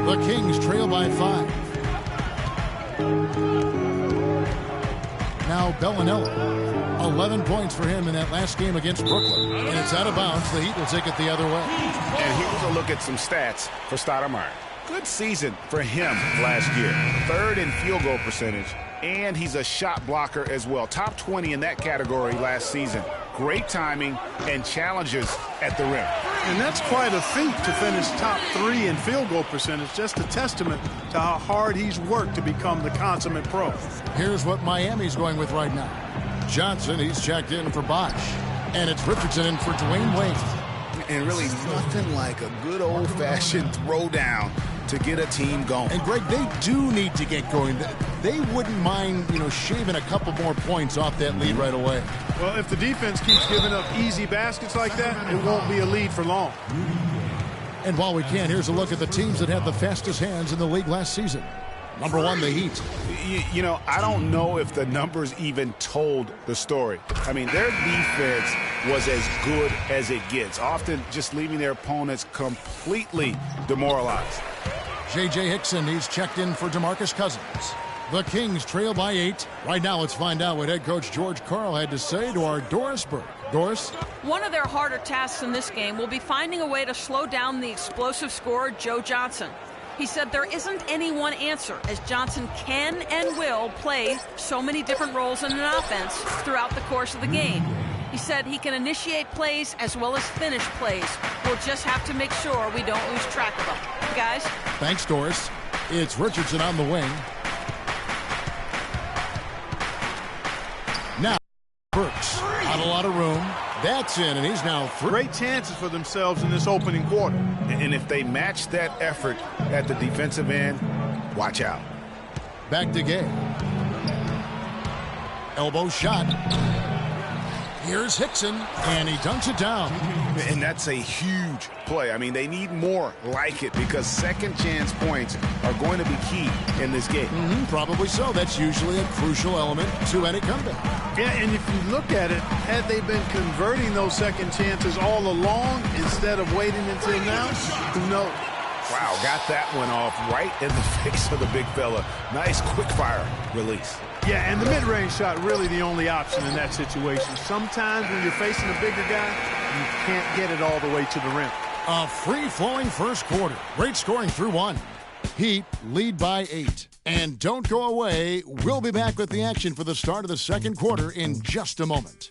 The Kings trail by 5. Now Bellinelli. 11 points for him in that last game against Brooklyn. And it's out of bounds. The Heat will take it the other way. And here's a look at some stats for Stoudemire. Good season for him last year. 3rd in field goal percentage. And he's a shot blocker as well. Top 20 in that category last season. Great timing and challenges at the rim. And that's quite a feat to finish top 3 in field goal percentage. Just a testament to how hard he's worked to become the consummate pro. Here's what Miami's going with right now. Johnson, he's checked in for Bosch. And it's Richardson in for Dwayne Wade. And really nothing like a good old-fashioned throwdown to get a team going. And Greg, they do need to get going. They wouldn't mind, shaving a couple more points off that lead right away. Well, if the defense keeps giving up easy baskets like that, it won't be a lead for long. And while we can, here's a look at the teams that had the fastest hands in the league last season. Number 1, the Heat. I don't know if the numbers even told the story. I mean, their defense was as good as it gets, often just leaving their opponents completely demoralized. J.J. Hickson, he's checked in for DeMarcus Cousins. The Kings trail by 8. Right now, let's find out what head coach George Karl had to say to our Doris Burke. Doris? One of their harder tasks in this game will be finding a way to slow down the explosive scorer, Joe Johnson. He said there isn't any one answer, as Johnson can and will play so many different roles in an offense throughout the course of the game. He said he can initiate plays as well as finish plays. We'll just have to make sure we don't lose track of them. Guys? Thanks, Doris. It's Richardson on the wing. Now, Burks. Not a lot of room. That's in, and he's now through. Great chances for themselves in this opening quarter. And if they match that effort at the defensive end, watch out. Back to Gay. Elbow shot. Here's Hickson, and he dunks it down. And that's a huge play. I mean, they need more like it because second chance points are going to be key in this game. Probably so. That's usually a crucial element to any comeback. Yeah, and if you look at it, had they been converting those second chances all along instead of waiting until now, who knows? Wow, got that one off right in the face of the big fella. Nice quick fire release. Yeah, and the mid-range shot really the only option in that situation. Sometimes when you're facing a bigger guy, you can't get it all the way to the rim. A free-flowing first quarter. Great scoring through 1. Heat lead by 8. And don't go away. We'll be back with the action for the start of the second quarter in just a moment.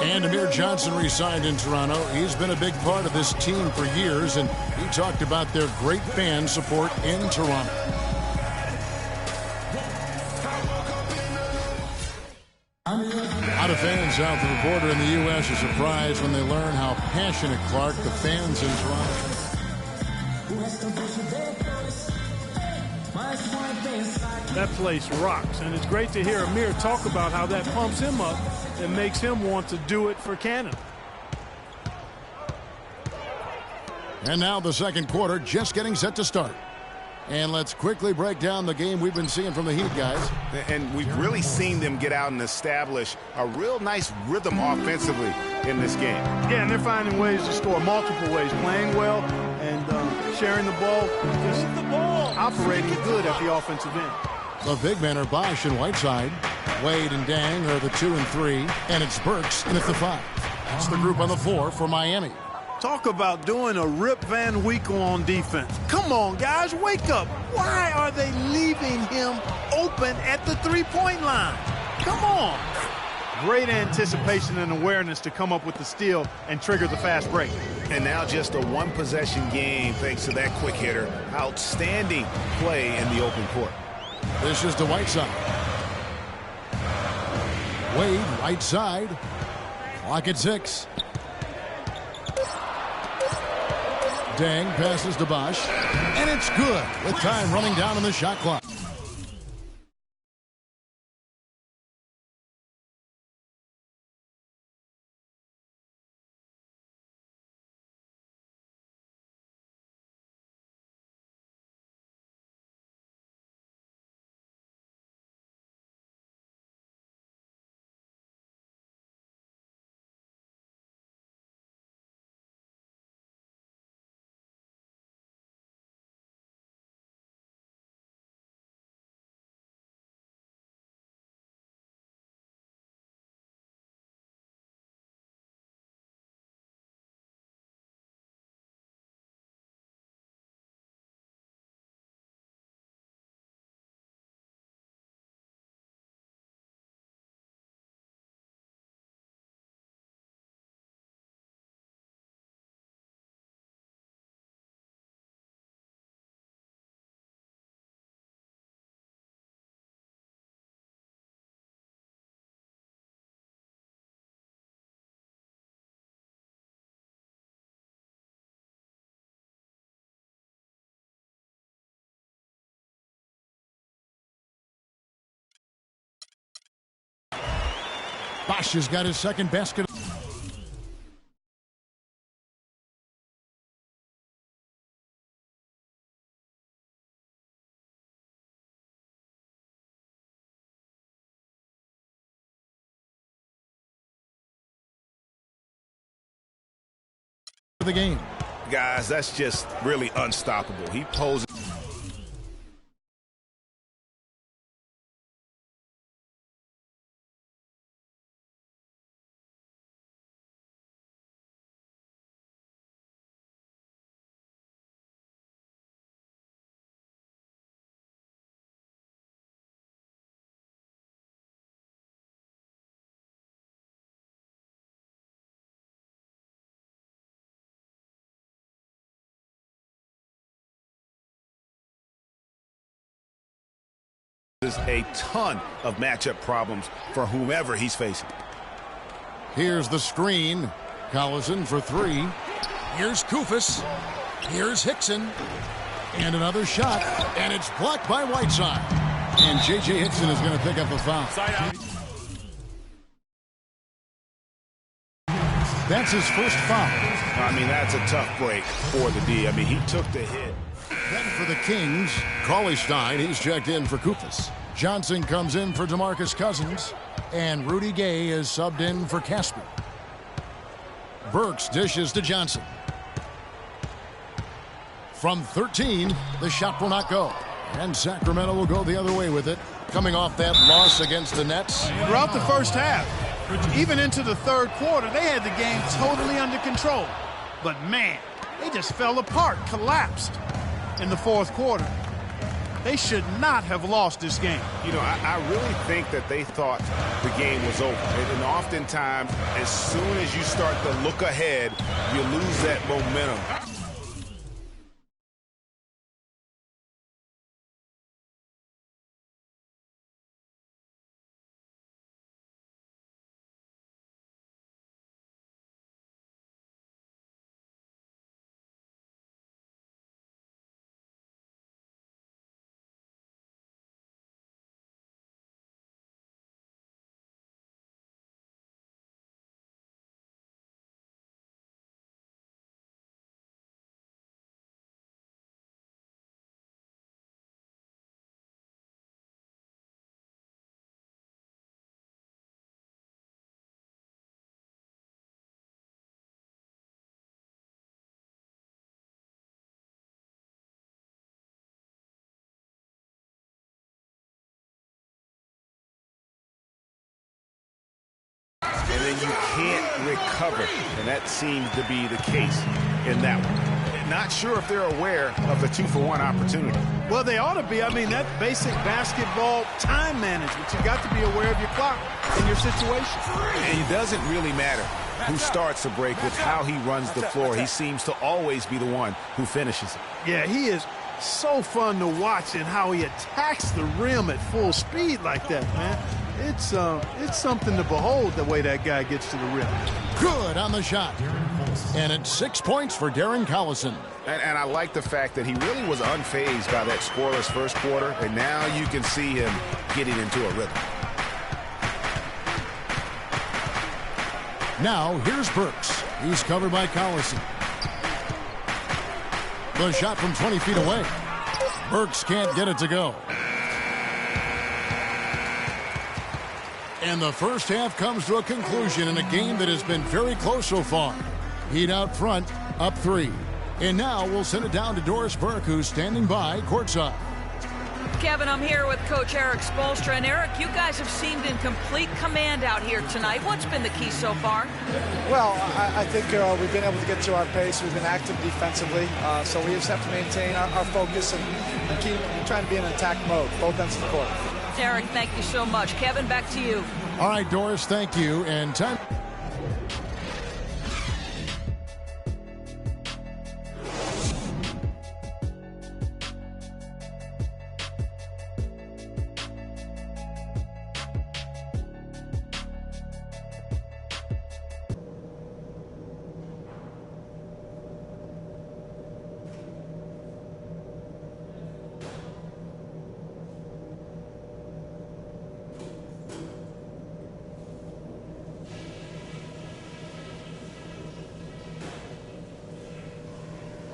And Amir Johnson re-signed in Toronto. He's been a big part of this team for years, and he talked about their great fan support in Toronto. A lot of fans south of the border in the U.S. are surprised when they learn how passionate, Clark, the fans in Toronto. That place rocks, and it's great to hear Amir talk about how that pumps him up and makes him want to do it for Canada. And now the second quarter just getting set to start. And let's quickly break down the game we've been seeing from the Heat, guys. And we've really seen them get out and establish a real nice rhythm offensively in this game. Yeah, and they're finding ways to score multiple ways, playing well and sharing the ball, just operating good at the offensive end. The big men are Bosch and Whiteside. Wade and Dang are the 2 and 3, and it's Burks in at the 5. That's the group on the floor for Miami. Talk about doing a Rip Van Winkle on defense. Come on, guys, wake up. Why are they leaving him open at the three-point line? Come on. Great anticipation and awareness to come up with the steal and trigger the fast break. And now just a one-possession game thanks to that quick hitter. Outstanding play in the open court. This is to Whiteside. Wade, right side. Clock at 6. Dang passes to Bosch. And it's good with time running down on the shot clock. Bosch has got his second basket. The game. Guys, that's just really unstoppable. He poses. There's a ton of matchup problems for whomever he's facing. Here's the screen. Collison for three. Here's Koufos. Here's Hickson. And another shot. And it's blocked by Whiteside. And J.J. Hickson is going to pick up a foul. That's his first foul. I mean, that's a tough break for the D. I mean, he took the hit. Then for the Kings, Cauley-Stein, he's checked in for Koufos. Johnson comes in for DeMarcus Cousins. And Rudy Gay is subbed in for Casper. Burks dishes to Johnson. From 13, the shot will not go. And Sacramento will go the other way with it, coming off that loss against the Nets. Throughout the first half, even into the third quarter, they had the game totally under control. But, man, they just fell apart, collapsed in the fourth quarter. They should not have lost this game. You know, I really think that they thought the game was over. And oftentimes, as soon as you start to look ahead, you lose that momentum. And then you can't recover. And that seems to be the case in that one. Not sure if they're aware of the 2-for-1 opportunity. Well, they ought to be. I mean, that basic basketball time management. You got to be aware of your clock and your situation. And it doesn't really matter who starts the break with how he runs the floor. He seems to always be the one who finishes it. Yeah, he is so fun to watch and how he attacks the rim at full speed like that, man. It's something to behold the way that guy gets to the rim. Good on the shot. And it's 6 points for Darren Collison. And I like the fact that he really was unfazed by that scoreless first quarter, and now you can see him getting into a rhythm. Now here's Burks. He's covered by Collison. The shot from 20 feet away. Burks can't get it to go. And the first half comes to a conclusion in a game that has been very close so far. Heat out front, up 3. And now we'll send it down to Doris Burke, who's standing by courtside. Kevin, I'm here with Coach Eric Spoelstra. And Eric, you guys have seemed in complete command out here tonight. What's been the key so far? Well, I think we've been able to get to our pace. We've been active defensively. So we just have to maintain our focus and keep trying to be in attack mode, both ends of the court. Eric, thank you so much. Kevin, back to you. All right, Doris, thank you. And time.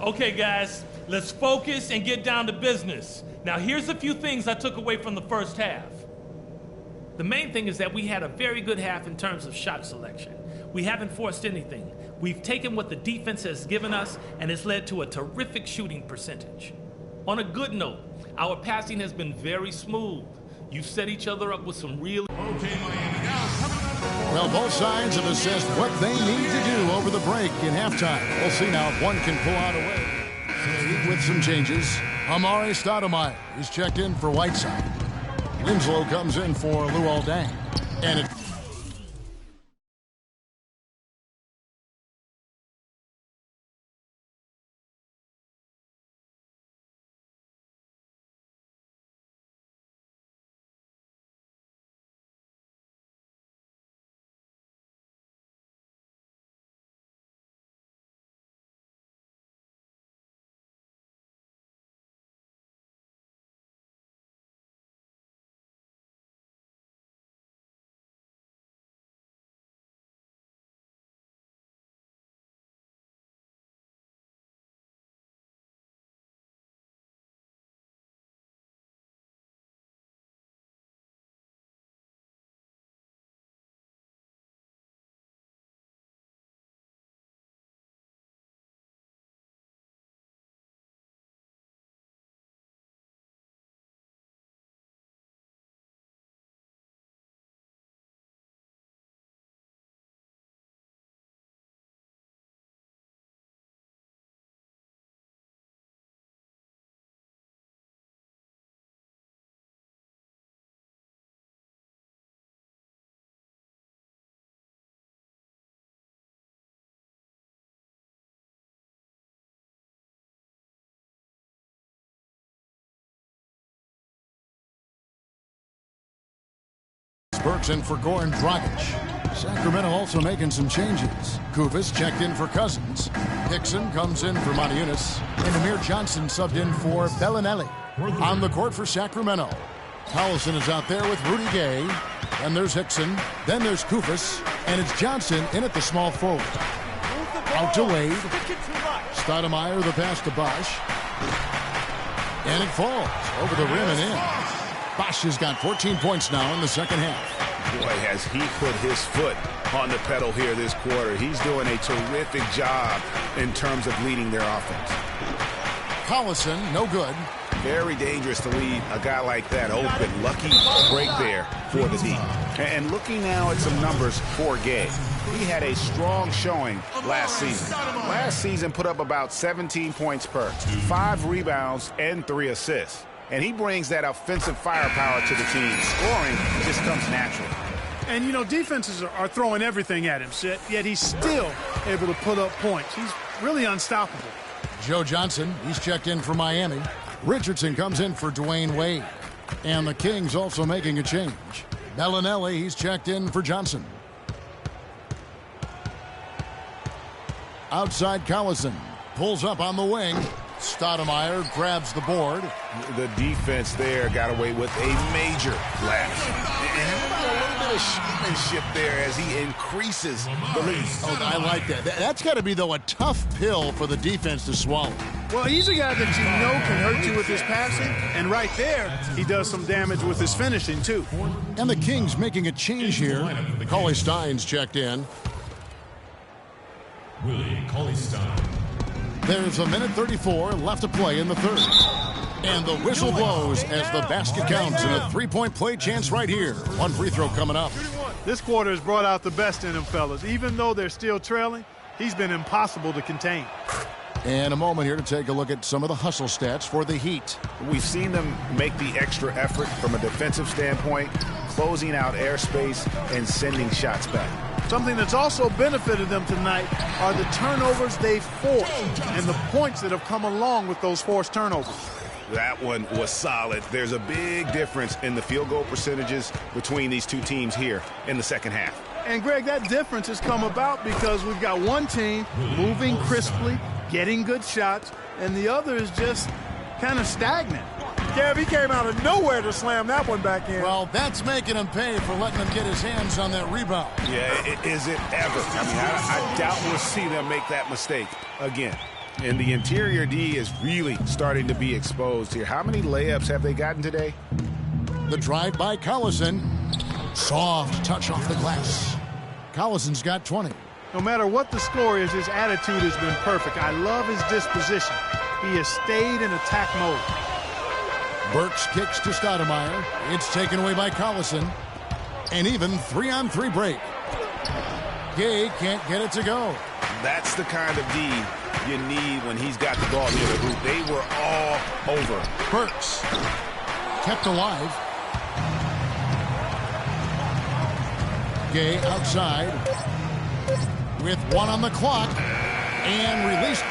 Okay, guys, let's focus and get down to business. Now, here's a few things I took away from the first half. The main thing is that we had a very good half in terms of shot selection. We haven't forced anything. We've taken what the defense has given us, and it's led to a terrific shooting percentage. On a good note, our passing has been very smooth. You've set each other up with some real... Well, both sides have assessed what they need to do over the break in halftime. We'll see now if one can pull out a way. With some changes, Amari Stoudemire is checked in for Whiteside. Winslow comes in for Luol Deng. And it... Burks in for Goran Dragic. Sacramento also making some changes. Kufis checked in for Cousins. Hickson comes in for Moniunas. And Amir Johnson subbed in for Bellinelli. On the court for Sacramento, Collison is out there with Rudy Gay. And there's Hickson. Then there's Kufis. And it's Johnson in at the small forward. Out to Wade. Stoudemire the pass to Bosch. And it falls over the rim and in. Bosch has got 14 points now in the second half. Boy, has he put his foot on the pedal here this quarter. He's doing a terrific job in terms of leading their offense. Collison, no good. Very dangerous to leave a guy like that open. Lucky break there for the D. And looking now at some numbers for Gay. He had a strong showing last season. Last season put up about 17 points per, 5 rebounds, and 3 assists. And he brings that offensive firepower to the team. Scoring just comes natural. And, you know, defenses are throwing everything at him, yet he's still able to put up points. He's really unstoppable. Joe Johnson, he's checked in for Miami. Richardson comes in for Dwayne Wade. And the Kings also making a change. Bellinelli, he's checked in for Johnson. Outside Collison, pulls up on the wing. Stoudemire grabs the board. The defense there got away with a major lapse. And a little bit of shipmanship there as he increases the lead. Oh, I like that. That's got to be, though, a tough pill for the defense to swallow. Well, he's a guy that you know can hurt you with his passing. And right there, he does some damage with his finishing, too. And the Kings making a change here. Cauley-Stein's checked in. Willie Cauley-Stein. There's a minute 34 left to play in the third. And the whistle blows as the basket counts in a three-point play chance right here. One free throw coming up. This quarter has brought out the best in him, fellas. Even though they're still trailing, he's been impossible to contain. And a moment here to take a look at some of the hustle stats for the Heat. We've seen them make the extra effort from a defensive standpoint, closing out airspace and sending shots back. Something that's also benefited them tonight are the turnovers they've forced and the points that have come along with those forced turnovers. That one was solid. There's a big difference in the field goal percentages between these two teams here in the second half. And, Greg, that difference has come about because we've got one team moving crisply, getting good shots, and the other is just kind of stagnant. Kev, he came out of nowhere to slam that one back in. Well, that's making him pay for letting him get his hands on that rebound. Yeah, is it ever? I mean, I doubt we'll see them make that mistake again. And the interior D is really starting to be exposed here. How many layups have they gotten today? The drive by Collison. Soft touch off the glass. Collison's got 20. No matter what the score is, his attitude has been perfect. I love his disposition. He has stayed in attack mode. Burks kicks to Stoudemire. It's taken away by Collison. An even 3-on-3 break. Gay can't get it to go. That's the kind of D you need when he's got the ball near the hoop. They were all over. Burks kept alive. Gay outside with 1 on the clock and released.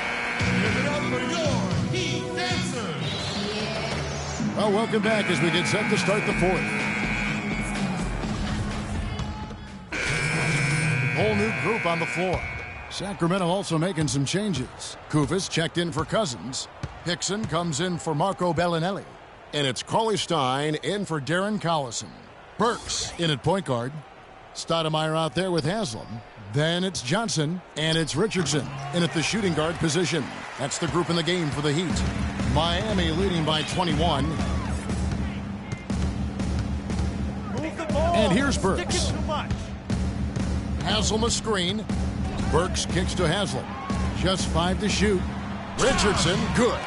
Well, welcome back as we get set to start the fourth. Whole new group on the floor. Sacramento also making some changes. Kufis checked in for Cousins. Hickson comes in for Marco Bellinelli. And it's Cauley-Stein in for Darren Collison. Burks in at point guard. Stoudemire out there with Haslam. Then it's Johnson, and it's Richardson in at the shooting guard position. That's the group in the game for the Heat. Miami leading by 21. And here's Burks. Haslam a screen. Burks kicks to Haslam. Just 5 to shoot. Richardson, good.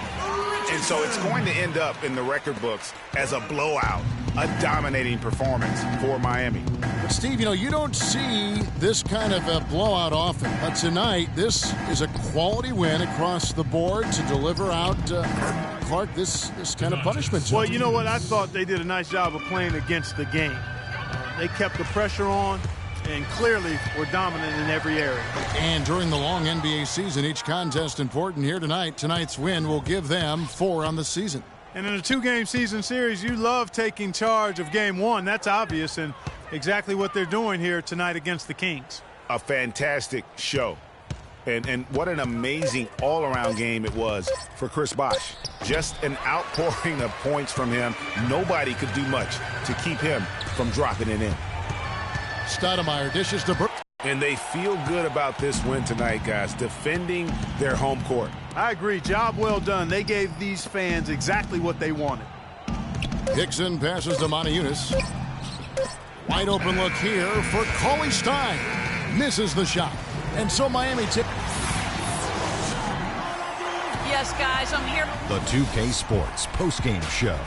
And so it's going to end up in the record books as a blowout, a dominating performance for Miami. But, Steve, you don't see this kind of a blowout often. But tonight, this is a quality win across the board to deliver out, Clark, this kind of punishment. Well, you know what? I thought they did a nice job of playing against the game. They kept the pressure on and clearly were dominant in every area. And during the long NBA season, each contest important here tonight. Tonight's win will give them 4 on the season. And in a 2-game season series, you love taking charge of game 1. That's obvious, and exactly what they're doing here tonight against the Kings. A fantastic show. And what an amazing all-around game it was for Chris Bosh. Just an outpouring of points from him. Nobody could do much to keep him from dropping it in. Stoudemire dishes to Burks. And they feel good about this win tonight, guys, defending their home court. I agree. Job well done. They gave these fans exactly what they wanted. Hickson passes to Moniunas. Wide open look here for Cauley-Stein. Misses the shot. And so Miami tip. Yes, guys, I'm here. The 2K Sports postgame show.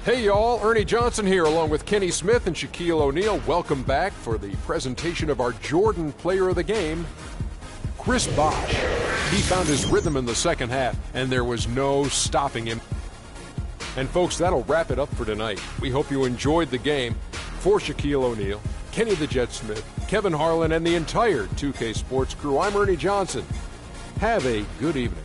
Hey y'all, Ernie Johnson here along with Kenny Smith and Shaquille O'Neal. Welcome back for the presentation of our Jordan Player of the Game, Chris Bosh. He found his rhythm in the second half, and there was no stopping him. And folks, that'll wrap it up for tonight. We hope you enjoyed the game. For Shaquille O'Neal, Kenny the Jet Smith, Kevin Harlan, and the entire 2K Sports crew, I'm Ernie Johnson. Have a good evening.